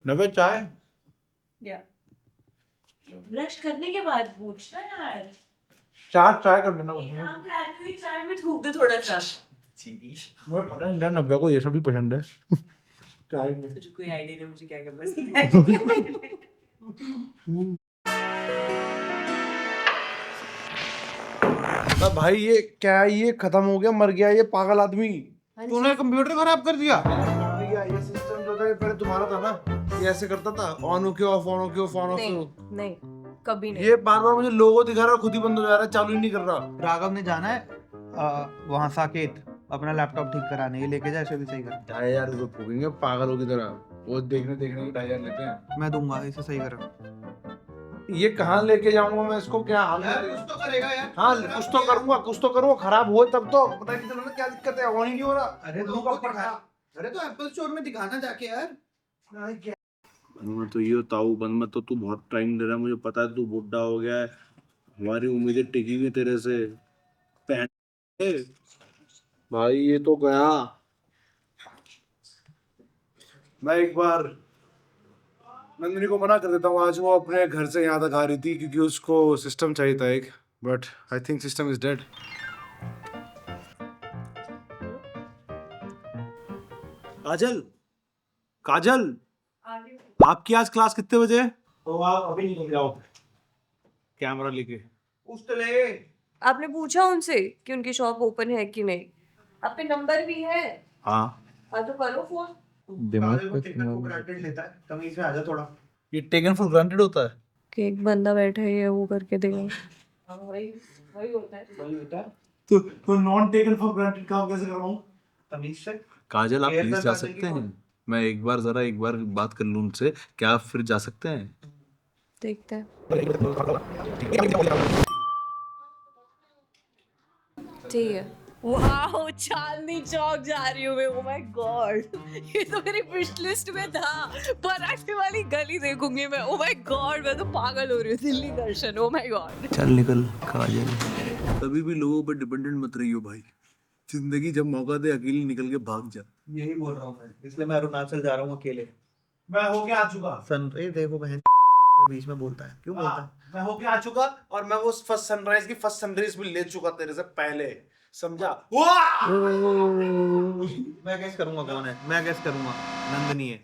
नवे चाय या ब्रश करने के बाद पूछना यार। चार चाय कर देना उसमें। हम खाते चाय में थूक दे थोड़ा सा। मुझे पता नहीं यार, नब्बे को ये सब भी पसंद है चाय में। तुझे कोई आइडिया नहीं मुझे क्या क्या पसंद है। अब भाई ये क्या है, ये खत्म हो गया, मर गया ये पागल आदमी। तूने कंप्यूटर खराब कर दिया। ये सिस्टम जो था ये पहले तुम्हारा था ना, ये ऐसे करता था, ऑन हो के ऑफ, ऑन हो के ऑफ, ऑन हो के ऑफ। नहीं कभी नहीं। ये बार बार मुझे लोगो दिखा रहा है, खुद ही बंद हो जा रहा है, चालू ही नहीं कर रहा। राघव ने जाना है वहाँ साकेत अपना लैपटॉप ठीक कराने, ये लेके जा, इसे भी सही कर। 2,000 रुपए फूकेंगे पागलों की तरह, वो देखने देखने के 2,000 लेते हैं। मैं दूंगा, इसे सही कर। ये कहाँ लेके जाऊंगा मैं इसको, क्या हाल है? कुछ तो करेगा यार। हाँ कुछ तो करूंगा, कुछ तो करूंगा, खराब हुए तब तो पता नहीं चला ना क्या दिक्कत है, ऑन ही नहीं हो रहा। अरे तो एप्पल स्टोर में दिखाना जाके यार। मैं तो ये ताऊ बंद मत, तो तू बहुत टाइम दे रहा है, मुझे पता है तू बुढ़ा हो गया है, हमारी उम्मीदें टिकी हुई तेरे से। पहन भाई ये तो गया। मैं एक बार नंदिनी को मना कर देता हूँ, आज वो अपने घर से यहाँ तक आ रही थी क्योंकि उसको सिस्टम चाहिए था एक, but I think system is dead. Kajal, Kajal आपकी आज क्लास कितने बजे? तो आप अभी निकल जाओ कैमरा लेके। कुछ तो ले। आपने पूछा उनसे कि उनकी शॉप ओपन है कि नहीं? आप पे नंबर भी है। हाँ हाँ तो करो फोन। ग्रांटेड लेता है, तमीज में आ जा थोड़ा। ये टेकन फॉर ग्रांटेड होता है कि एक बंदा बैठा है वो करके देगा। हाँ वही वही होता है। तो नॉन टेकन फॉर ग्रांटेड काम कैसे करवाऊं? तमीज से। काजल आप Air प्लीज तक जा आने की सकते हैं, मैं एक बार बात कर लूं उनसे, क्या आप फिर जा सकते हैं? देखते हैं। ठीक है। वाओ चांदनी चौक जा रही हूँ मैं। ओह माय गॉड, ये तो मेरी विश लिस्ट में था। पराठे वाली गली देखूंगी मैं। ओह माय गॉड, मैं तो पागल हो रही हूँ। दिल्ली दर्शन। Oh my god. चल निकल काजल, कभी भी लोगों पर डिपेंडेंट मत रहियो भाई, जिंदगी जब मौका दे अकेले निकल के भाग जा। यही बोल रहा हूँ मैं, इसलिए मैं अरुणाचल जा रहा हूँ अकेले। मैं होके आ चुका। सन देखो बहन बीच में बोलता है, क्यों बोलता है? मैं होके आ चुका और मैं वो फर्स्ट सनराइज की फर्स्ट सनराइज भी ले चुका तेरे से पहले, समझा? मैं गेस करूंगा कौन है, मैं गेस करूंगा नंदिनी है।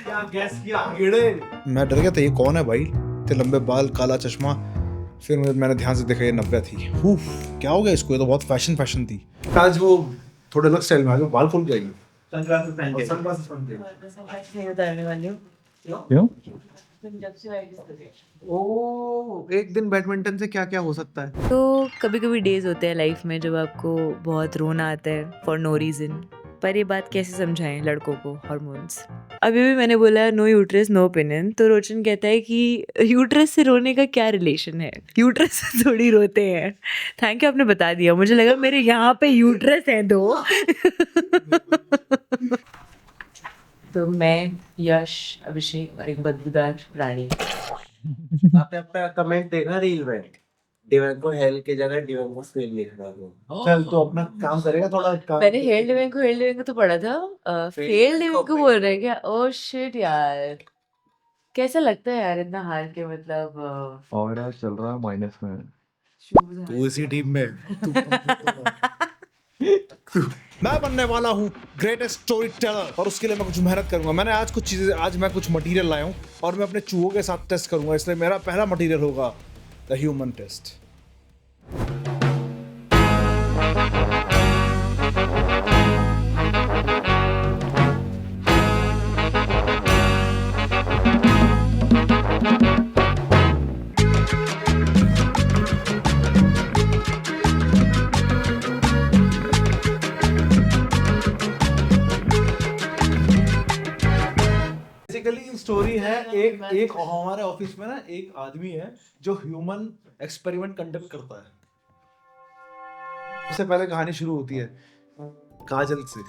क्या गैस किया कीड़े? मैं डर गया था, ये कौन है भाई, इतने लंबे बाल, काला चश्मा। फिर मैंने ध्यान से देखा, ये नव्या थी। क्या हो गया इसको, ये तो बहुत फैशन थी। आज वो थोड़े अलग स्टाइल में आ गए, बाल खोल जाएगी। सनग्लासेस पहन के। सनग्लासेस पहन के। नहीं उतारने वाली हूँ। क्यों? जब से आईडी ओ, एक दिन बैडमिंटन से क्या क्या हो सकता है। तो कभी कभी डेज होते हैं लाइफ में जब आपको बहुत रोना आता है फॉर नो रीज़न, पर ये बात कैसे समझाएं लड़कों को, हार्मोन्स। अभी भी मैंने बोला नो यूट्रस नो ओपिनियन, तो रोशन कहता है कि यूट्रस से रोने का क्या रिलेशन है, यूट्रस से थोड़ी रोते हैं। थैंक यू, आपने बता दिया, मुझे लगा मेरे यहाँ पे यूट्रस हैं 2। तो मैं, यश, अभिषेक और एक बदबूदार प्राणी। आपने अपना कमेंट देखा रील में, डिवन को हेल की जगह डिवन को फेल लिख रहा हूँ। चल तो अपना काम करेगा थोड़ा काम। मैंने हेल डिवेंग को तो पढ़ा था, फेल डिवेंग को बोल रहे हैं क्या? ओह शिट यार, कैसा लगता है यार इतना हार के, मतलब और यार चल रहा है माइनस में। तू इसी टीम में मैं बनने वाला हूँ ग्रेटेस्ट स्टोरी टेलर, और उसके लिए मैं कुछ मेहनत करूंगा। मैंने आज मैं कुछ मटेरियल लाया हूँ और मैं अपने चूहों के साथ टेस्ट करूंगा, इसलिए मेरा पहला मटेरियल होगा the human test. Basically story है, एक हमारे ऑफिस में ना एक आदमी है जो ह्यूमन एक्सपेरिमेंट कंडक्ट करता है। उससे पहले कहानी शुरू होती है काजल से।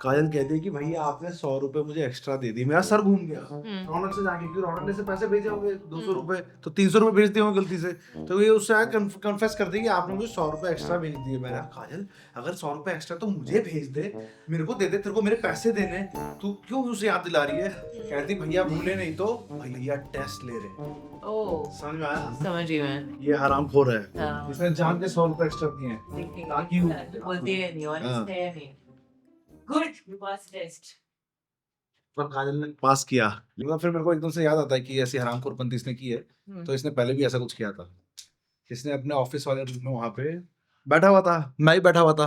काजल कहती है कि भैया आपने 100 रुपए मुझे एक्स्ट्रा दे दी, मेरा सर घूम गया रौनक से जाके, क्योंकि रौनक ने से पैसे भेजे होंगे 200 रुपए, तो 300 रुपए भेज दिए होंगे गलती से, तो ये उससे आया कन्फेस कर दी कि आपने मुझे 100 रुपए एक्स्ट्रा भेज दिए। मैंने कहा काजल अगर 100 रुपए एक्स्ट्रा तो मुझे भेज दे, मेरे को दे दे, तेरे को मेरे पैसे देने, तू क्यों उसे याद दिला रही है? कहती भैया भूले नहीं तो भैया टेस्ट ले रहे। ओह समझ में आया? समझ गई मैं। ये हरामखोर है, हाँ। इसने जान के 100 रुपए एक्स्ट्रा दिए हैं ताकि बोलती है नहीं, honest है नहीं। Good, you passed test। पर काजल ने पास किया, लेकिन फिर मेरे को एकदम से याद आता है कि ऐसी हरामखोरपंती इसने की है, तो इसने पहले भी ऐसा कुछ किया था। इसने अपने ऑफिस वाले रूम में वहां पे बैठा हुआ था, मैं ही बैठा हुआ था,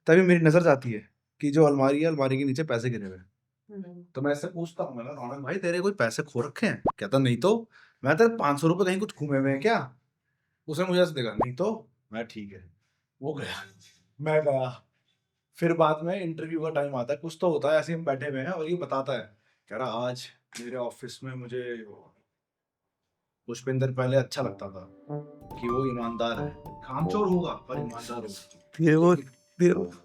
तभी मेरी नजर जाती है कि जो अलमारी है, अलमारी के नीचे पैसे गिरे हुए हैं। तो मैं इससे पूछता हूँ, मैं रौनक भाई तेरे कोई पैसे खो रखे हैं? कहता नहीं तो। मैं तेरे 500 रुपए कहीं कुछ घूमे हुए हैं क्या? उसने मुझे ऐसे देखा, नहीं तो। मैं ठीक है, वो गया, मैं गया। फिर बाद में इंटरव्यू का टाइम आता है, कुछ तो होता है, ऐसे हम बैठे हुए हैं और ये बताता है, कह रहा आज मेरे ऑफिस में मुझे पुष्पेंद्र पहले अच्छा लगता था कि वो ईमानदार है, कामचोर होगा पर ईमानदार होगा,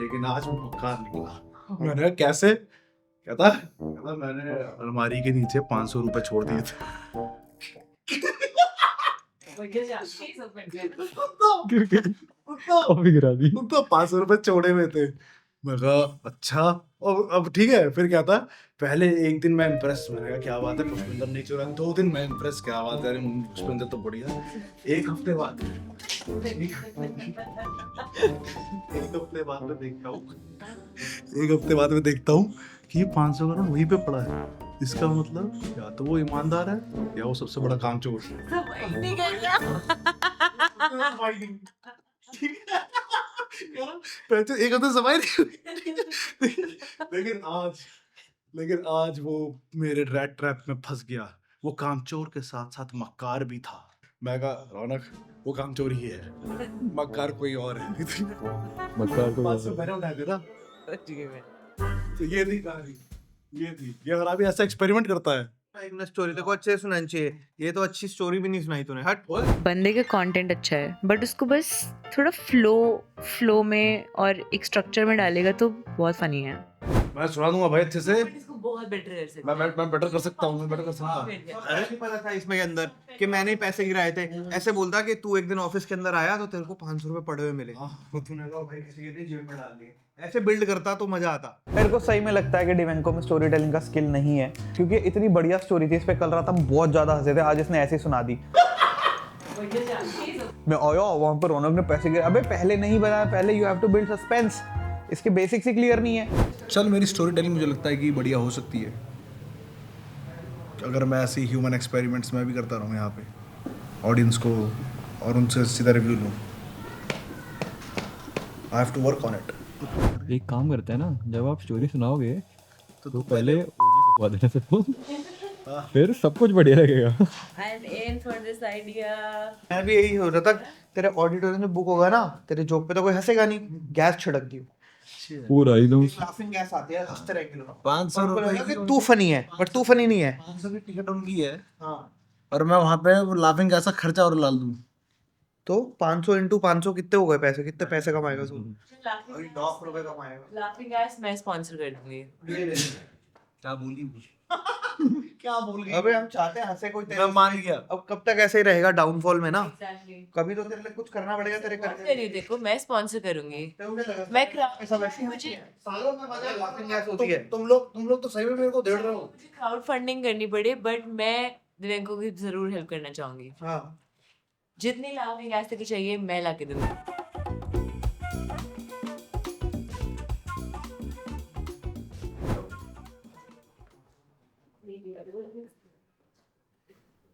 लेकिन आज वो मक्कार निकला। मैंने कहा कैसे? कहता मैंने अलमारी के नीचे 500 रुपए छोड़ दिए थे। कॉफी गिरा दी। तो 500 रुपए छोड़े हुए थे। मैं कहा अच्छा, और अब ठीक है। फिर क्या था, पहले एक दिन मैं इम्प्रेस, मैंने कहा क्या बात है पुष्पेंद्र नहीं चुरा, 2 दिन मैं इम्प्रेस, क्या बात है, अरे पुष्पेंद्र तो बढ़िया। एक हफ्ते बाद मैं देखता हूँ कि ये 500 करोड़ वहीं पे पड़ा है। इसका मतलब या तो वो ईमानदार है या वो सबसे बड़ा कामचोर पैसे एक हफ्ते समाई नहीं। लेकिन आज वो मेरे रेड ट्रैप में फंस गया। वो कामचोर के साथ साथ मक्कार भी था। मैं कहा रौनक वो कामचोर ही है, मक्कार कोई और है। मक्कार को 500 मैंने उठा दिया। तो ये थी कहानी, ये थी। ये हरामी ऐसा एक्सपेरिमेंट करता है। एक स्टोरी देखो अच्छे से सुनानी चाहिए, ये तो अच्छी स्टोरी भी नहीं सुनाई तूने। हट। बंदे का कंटेंट अच्छा है, बट उसको बस थोड़ा फ्लो में और एक स्ट्रक्चर में डालेगा तो बहुत फनी है। मैं सुना दूंगा भाई अच्छे से। इसको बहुत बेटर कर सकते हैं। मैं बेटर कर सकता हूँ, मैं बेटर कर सकता हूँ। अरे नहीं पता था इसमें के अंदर कि मैंने ही पैसे गिराए थे। ऐसे बोलता कि तू एक दिन ऑफिस के अंदर आया तो तेरे को 500 रुपए पड़े हुए मिले, तो तूने कहा भाई किसी के जेब में डाल दिए। ऐसे बिल्ड करता तो मजा आता। मेरे को सही में लगता है कि डिवेंको में स्टोरी टेलिंग का स्किल नहीं है, क्योंकि इतनी बढ़िया स्टोरी थी, इस पे कल रात हम बहुत ज्यादा हंसे थे, आज इसने ऐसे सुना दी। मैं आया वहां पर रौनक ने पैसे गिराए। अबे पहले नहीं बताया, पहले you have to build suspense. इसके बेसिक्स ही क्लियर नहीं है। चल मेरी स्टोरी टेलिंग मुझे लगता है कि बढ़िया हो सकती है अगर मैं ऐसे ह्यूमन एक्सपेरिमेंट्स में भी करता रहूँ यहाँ पे ऑडियंस को, और उनसे सीधा रिव्यू लूँ। I have to work on it. एक काम करते हैं ना, जब आप स्टोरी सुनाओगे तो पहले ओजी फुकवा देना सबको, फिर सब कुछ बढ़िया लगेगा। I'm in for this idea. मैं भी यही हो रहा था, तेरे ऑडिटोरियम में बुक होगा ना, तेरे जोक पे तो कोई हंसेगा नहीं, गैस छिड़क दियो। पूरा एकदम लाफिंग गैस आती है, हंसते रहेंगे लोग। 500 रुपए कि तू फनी है, बट तू फनी नहीं है। 500 की टिकट उनकी है हाँ, और मैं वहाँ पे लाफिंग ऐसा खर्चा और डाल दूँ। तो 500 इंटू 500 कितने हो गए पैसे? कितने पैसे कमाएगा तू? अभी 9 रुपए कमाएगा। Laughing gas मैं स्पॉन्सर कर दूंगी। क्या बोली क्या बोल गई? अबे हम चाहते हैं हंसे कोई तेरे। मैं मान गया। अब कब तक ऐसे ही रहेगा डाउनफॉल में ना? Exactly. कभी तो तेरे लिए कुछ करना पड़ेगा तेरे कौन करके। करिए देखो, मैं स्पॉन्सर करूंगी। मैं मैं मुझे सालों में मजा लाफिंग गैस होती है। तुम लोग तो सही में मेरे को देड़ रहे हो। मुझे क्राउड फंडिंग करनी पड़े, बट मैं दिव्यांको की जरूर हेल्प करना चाहूंगी। हाँ, जितनी लाफिंग गैस तक चाहिए मैं ला के दूंगी।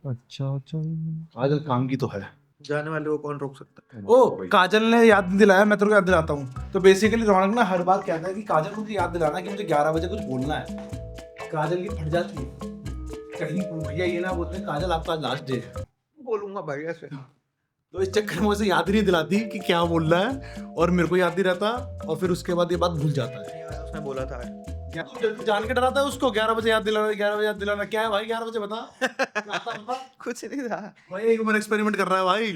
अच्छा अच्छा। काजल काम की तो है। जाने वाले को कौन रोक सकता है? ओ काजल ने याद नहीं दिलाया, मैं तेरे को याद दिलाता हूँ। तो बेसिकली रौनक ना हर बार कहता है कि काजल मुझे याद दिलाना कि मुझे 11 बजे कुछ बोलना है। काजल की फट जाती है, कहीं भैया ये ना बोलते काजल आपका लास्ट डे है। बोलूंगा भाई ऐसे। तो इस चक्कर में उसे याद ही नहीं दिलाती कि क्या बोलना है, और मेरे को याद नहीं रहता, और फिर उसके बाद ये बात भूल जाता है। उसने बोला था क्या तू जल्दी जान के डराता है उसको? 11 बजे याद दिलाना, 11 बजे याद दिलाना। क्या है भाई 11 बजे बता? कुछ नहीं था भाई ह्यूमन एक्सपेरिमेंट कर रहा है भाई।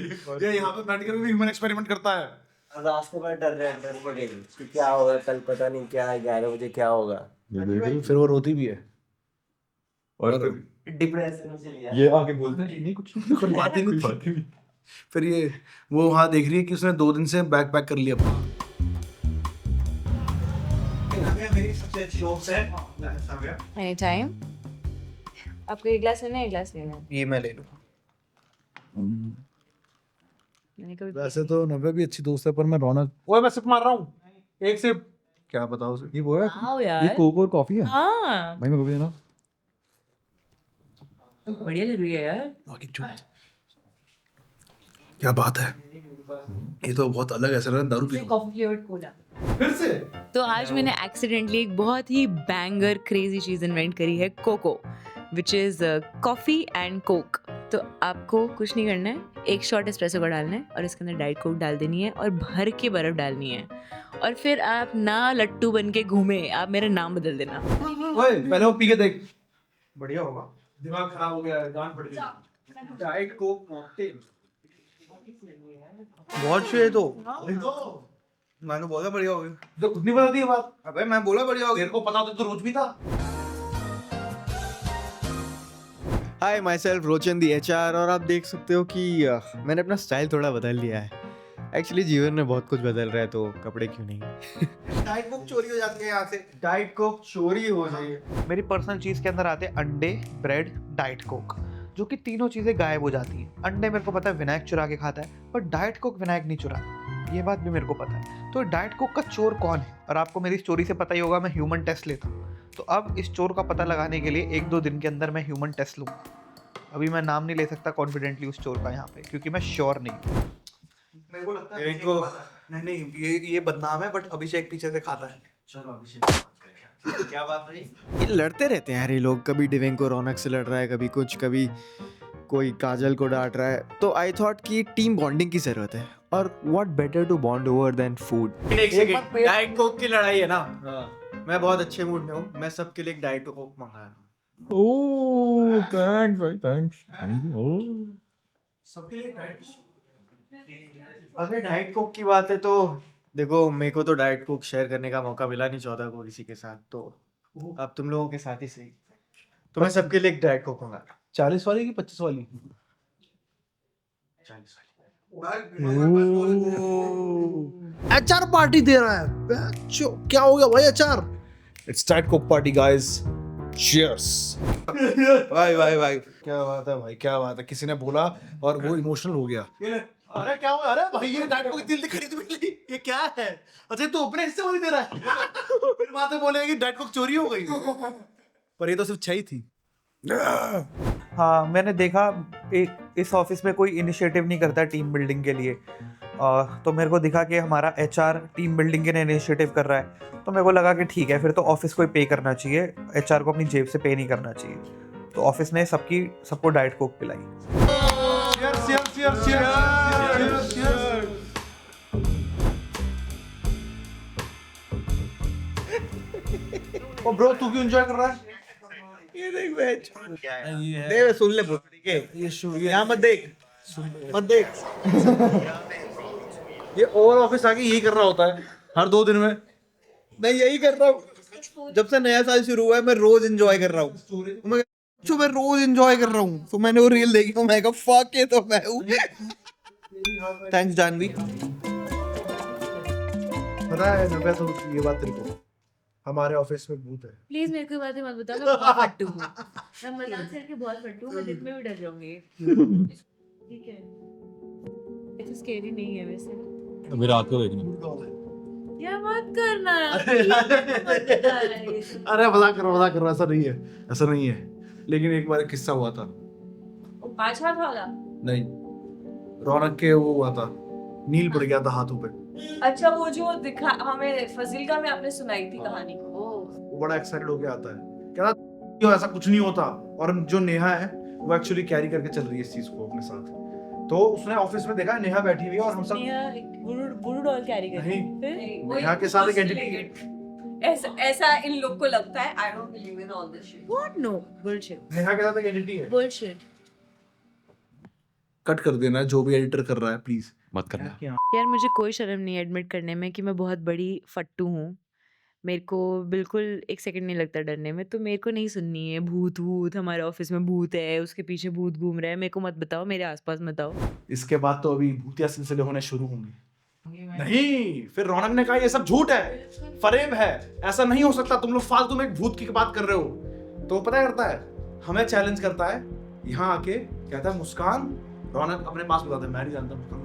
ये यहाँ पे बैठ कर भी ह्यूमन एक्सपेरिमेंट करता है। रास्ते में डर पड़ेगी कि क्या होगा कल, पता नहीं क्या है, 11 बजे क्या होगा। फिर वो रोती भी है और डिप्रेशन में चली जाती ये आगे बोलते हैं नहीं कुछ नहीं, कोई बात ही नहीं कोई बात ही नहीं। फिर ये वो वहाँ देख रही है कि उसने 2 दिन से बैग पैक कर लिया अपना। मेरी सबसे अच्छी शौक है एनी टाइम। आपको एक ग्लास लेना है, एक ग्लास लेना है? ये मैं ले लूँ। मैंने कभी वैसे तो नव्या भी अच्छी दोस्त है, पर मैं रौनक, ओए मैं सिप मार रहा हूँ, एक सिप, क्या बताओ उसे। ये वो है, आओ ये यार। कोक और कॉफी है हाँ भाई, मैं कॉफी देना। बढ़िया लग रही है यार। क्या बात है, ये तो बहुत अलग है, सर दारू पी कॉफी फ्लेवर्ड कोला। फिर से। तो आज मैंने एक्सीडेंटली एक बहुत ही बैंगर क्रेजी चीज़ इन्वेंट करी है, coco, which is coffee and Coke. तो आपको कुछ नहीं करना है, एक शॉट एस्प्रेसो का डालना है और इसके अंदर डाइट कोक डाल देनी है और भर के बर्फ़ डालनी है, और फिर आप ना लट्टू बन के घूमे, आप मेरा नाम बदल देना। ओए पहले वो पी के देख, बढ़िया होगा। दिमाग खराब हो गया, गांड फट गई। डाइट कोक मॉकटेल बहुत अच्छी है। तो मैंने बोला बढ़िया होगी, तो खुद नहीं बताती ये बात, अबे मैं बोला बढ़िया होगी। तेरे को पता होता तो रोज भी था। हाय माई सेल्फ रोचन दी HR, और आप देख सकते हो कि मैंने अपना स्टाइल थोड़ा बदल लिया है। एक्चुअली जीवन में बहुत कुछ बदल रहा है, तो कपड़े क्यों नहीं। डाइट कोक चोरी हो जाती है यहाँ से। डाइट कोक चोरी हो जाए। मेरी पर्सनल चीज के अंदर आते हैं अंडे, ब्रेड, डाइट कोक, जो कि तीनों चीजें गायब हो जाती हैं। अंडे मेरे को पता है विनायक चुरा के खाता है, पर डाइट कोक विनायक नहीं चुरा, ये बात भी मेरे को पता है। तो डाइट कोक का चोर कौन है? और आपको मेरी स्टोरी से पता ही होगा, मैं ह्यूमन टेस्ट लेता हूँ। तो अब इस चोर का पता लगाने के लिए 1-2 दिन के अंदर मैं ह्यूमन टेस्ट लूँगा। अभी मैं नाम नहीं ले सकता कॉन्फिडेंटली उस चोर का यहाँ पे, क्योंकि मैं श्योर नहीं हूँ। मेरे को लगता है इनको नहीं ये बदनाम है, बट अभिषेक पीछे से खाता है। चलो अभिषेक क्या बात रही। ये लड़ते रहते हैं यार ये लोग, कभी डिवेंको रौनक से लड़ रहा है, कभी कुछ, कभी कोई काजल को डांट रहा है। तो आई थॉट कि टीम बॉन्डिंग की जरूरत है, और what better to bond over than food. एक सेकंड, डाइट कोक की लड़ाई है ना। मैं बहुत अच्छे मूड में हूँ, मैं सबके लिए एक डाइट कोक मंगा रहा हूँ। ओह थैंक्स भाई, थैंक्स। सबके लिए डाइट। अगर डाइट कोक की बात है तो देखो, मेरे को तो डाइट कोक शेयर करने का मौका मिला नहीं 14 को किसी के साथ, तो अब तुम लोगों के साथ ही सही। तो मैं सबके लिए एक डाइट कोक मंगा रहा हूँ। 40 वाली की 25 वाली? 40 वाली। एचआर पार्टी दे रहा है, बच्चों क्या हो गया भाई HR. It's diet Coke party guys, cheers. भाई भाई भाई, क्या बात है भाई, क्या बात है, किसी ने बोला और वो इमोशनल हो गया। अरे क्या हुआ? अरे भाई ये डाइट कोक दिल खरीद मिली, ये क्या है? अच्छा तू अपने हिस्से वाली दे रहा है। फिर वहां से बोलेगा कि डाइट कोक चोरी हो गई। पर ये तो सिर्फ 6 ही थी। हाँ मैंने देखा इस ऑफिस में कोई इनिशिएटिव नहीं करता टीम बिल्डिंग के लिए। तो मेरे को दिखा कि हमारा HR टीम बिल्डिंग के लिए इनिशिएटिव कर रहा है, तो मेरे को लगा कि ठीक है, फिर तो ऑफिस को ही पे करना चाहिए, HR को अपनी जेब से पे नहीं करना चाहिए। तो ऑफिस ने सबको डाइट कोक पिलाई। ओ ब्रो तू क्यों एंजॉय कर रहा है? ये देख मैच, दे सुन ले ब्रो, ठीक है? ये यहाँ मत देख, मत देख। ये ओवर ऑफिस आके यही कर रहा होता है हर 2 दिन में। मैं यही कर रहा हूँ, जब से नया साल शुरू हुआ है मैं रोज एंजॉय कर रहा हूँ। मैं रोज एंजॉय कर रहा हूँ। तो मैंने वो रील देखी, तो मैं कहा फक ये तो मैं हूँ। थैंक्स जानवी। पता है नव्या, तो ये बात तेरे को, हमारे ऑफिस में भूत है। प्लीज मेरे को बातें मत बताओ, मैं बहुत फट्टू हूँ। मैं मजाक करके बहुत फट्टू हूँ, मैं दिन में भी डर जाऊंगी। ठीक है, इतना स्कैरी नहीं है वैसे। अभी रात को देखना। या मत करना। अरे मजाक कर रहा, ऐसा नहीं है, ऐसा नहीं है। लेकिन एक बार एक किस्सा हुआ था। 5 हाथ वाला? नहीं, रौनक के वो हुआ था, नील पड़ गया था हाथों पे। अच्छा वो जो दिखा हमें फजीलका में आपने सुनाई थी कहानी को। वो बड़ा एक्साइटेड होके आता है, कह रहा ऐसा कुछ नहीं होता। और जो नेहा है वो एक्चुअली कैरी करके चल रही है इस चीज को अपने साथ। तो उसने ऑफिस में देखा नेहा बैठी हुई है और हम सब बुरु डॉल कैरी कर नहीं, फिर नेहा के साथ एक एंटिटी। ऐसा इन लोग को लगता है। I don't believe in all this shit. What? No, bullshit. Neha के साथ एक एंटिटी है। बुलशिट। कट कर देना जो भी एडिटर कर रहा है प्लीज। मत करना। यार मुझे कोई शर्म नहीं है एडमिट करने में कि मैं बहुत बड़ी फट्टू हूँ। मेरे को बिल्कुल 1 सेकंड नहीं लगता डरने में, तो मेरे को नहीं सुननी है भूत हमारे ऑफिस में भूत है, उसके पीछे भूत घूम रहा है, मेरे को मत बताओ, मेरे आसपास मत आओ। इसके बाद तो अभी भूतिया सिलसिले होने शुरू होंगे। नहीं, फिर रौनक ने कहा ये सब झूठ है, फरेब है, ऐसा नहीं हो सकता, तुम लोग फालतू में एक भूत की बात कर रहे हो। तो पता करता है, हमें चैलेंज करता है, यहाँ आके कहता है मुस्कान, रौनक अपने पास बुलाता है, मैं नहीं जानता मुस्कान।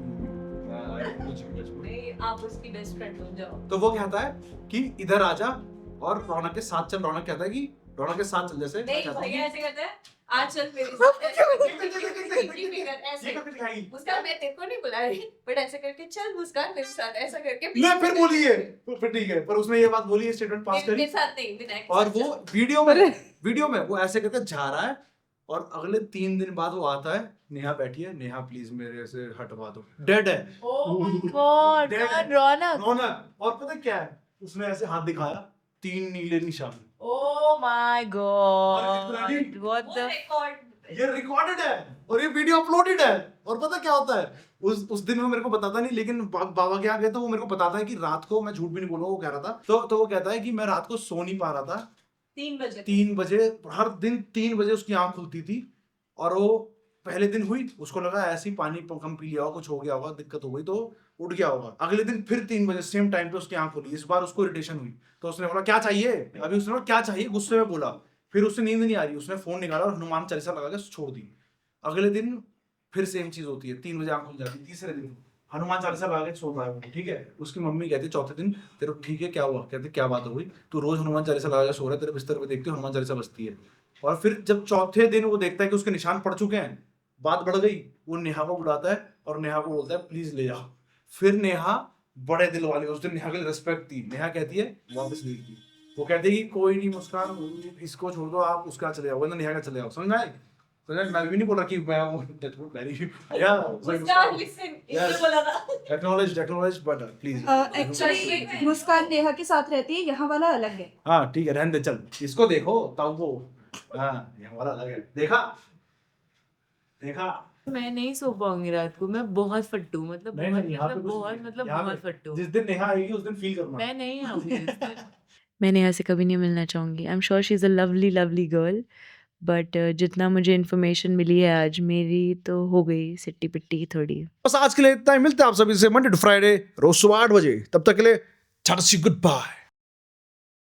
नहीं, आप उसकी बेस्ट फ्रेंड बन जाओ। तो वो कहता है कि इधर आजा और रौनक के साथ चल। रौनक कहता है कि रौनक के साथ चल, जैसे नहीं भैया ऐसे करते हैं, आज चल मेरे साथ ऐसे बड़ी फिगर ऐसे। मुस्कान मैं तेरे को नहीं बुला रही, बट ऐसे करके चल मुस्कान मेरे साथ, ऐसा करके ले फिर बोलिए, फिर ठीक है, पर उसने ये बात बोली है, स्टेटमेंट पास करी, मेरे साथ नहीं विनायक और वो वीडियो में वो ऐसे करके जा रहा है, और अगले 3 दिन बाद वो आता है, नेहा बैठी है, नेहा प्लीज मेरे से हटवा दो, डेड है गॉड रौनक। रौनक। और पता क्या है, उसने ऐसे हाथ दिखाया, 3 नीले निशान। ओह my God Already? What the record ये रिकॉर्डेड है और ये वीडियो अपलोडेड है। और पता क्या होता है, उस दिन वो मेरे को बताता नहीं, लेकिन बाबा के यहाँ गए तो वो मेरे को बताता है कि रात को, मैं झूठ भी नहीं बोलूंगा, वो कह रहा था, तो वो कहता है कि मैं रात को सो नहीं पा रहा था, 3 बजे हर दिन 3 बजे उसकी आंख खुलती थी, और वो पहले दिन हुई, उसको लगा ऐसे ही पानी कम पी लिया होगा, कुछ हो गया होगा, दिक्कत हो गई, तो उठ गया होगा। अगले दिन फिर 3 बजे सेम टाइम पे उसकी आंख खुली, इस बार उसको इरिटेशन हुई, तो उसने बोला क्या चाहिए, अभी उसने बोला क्या चाहिए, गुस्से में बोला, फिर उससे नींद नहीं आ रही, उसने फोन निकाला और हनुमान चालीसा लगा के छोड़ दी। अगले दिन फिर सेम चीज होती है, 3 बजे आंख खुल जाती है, तीसरे दिन हनुमान चालीसा लगा के सो रहा है, ठीक है। उसकी मम्मी कहती है चौथे दिन, तेरे ठीक है क्या हुआ, कहते क्या बात हो गई, तू रोज हनुमान चालीसा लगा के सो रहा है, तेरे बिस्तर पे देखते हो हनुमान चालीसा बजती है। और फिर जब चौथे दिन वो देखता है कि उसके निशान पड़ चुके हैं, बात बढ़ गई, वो नेहा को बुलाता है और नेहा को बोलता है प्लीज ले जाओ। फिर नेहा बड़े दिल वाली, उस दिन नेहा के लिए रिस्पेक्ट थी, नेहा कहती है वापस नहीं की, वो कहती है कि कोई नहीं मुस्कान, इसको छोड़ दो, आप उसका चले जाओ, वरना नेहा का चले जाओ, समझ में आए? मैं भी नहीं बोल रहा कि मैं मुस्कान लिसन इसने बोला था। एक्नॉलेज बट प्लीज एक्चुअली मुस्कान नेहा के साथ रहती है, यहाँ वाला अलग है। हाँ ठीक है, रहने दे, चल इसको देखो तब वो, हाँ ये हमारा अलग है, देखा मैं नहीं सो पाऊंगी रात को, मैं बहुत फट्टू, मतलब बहुत फट्टू। जिस दिन नेहा आएगी उस दिन फील करना। मैं नहीं आऊंगी उस दिन। मैं नेहा से कभी नहीं मिलना चाहूंगी। I am sure she is a lovely girl, but जितना मुझे इन्फॉर्मेशन मिली है आज, मेरी तो हो गई सिट्टी पिट्टी थोड़ी। बस आज के लिए इतना ही, मिलते हैं आप सभी से मंडे टू फ्राइडे रोज सुबह 8 बजे, तब तक के लिए गुड बाय।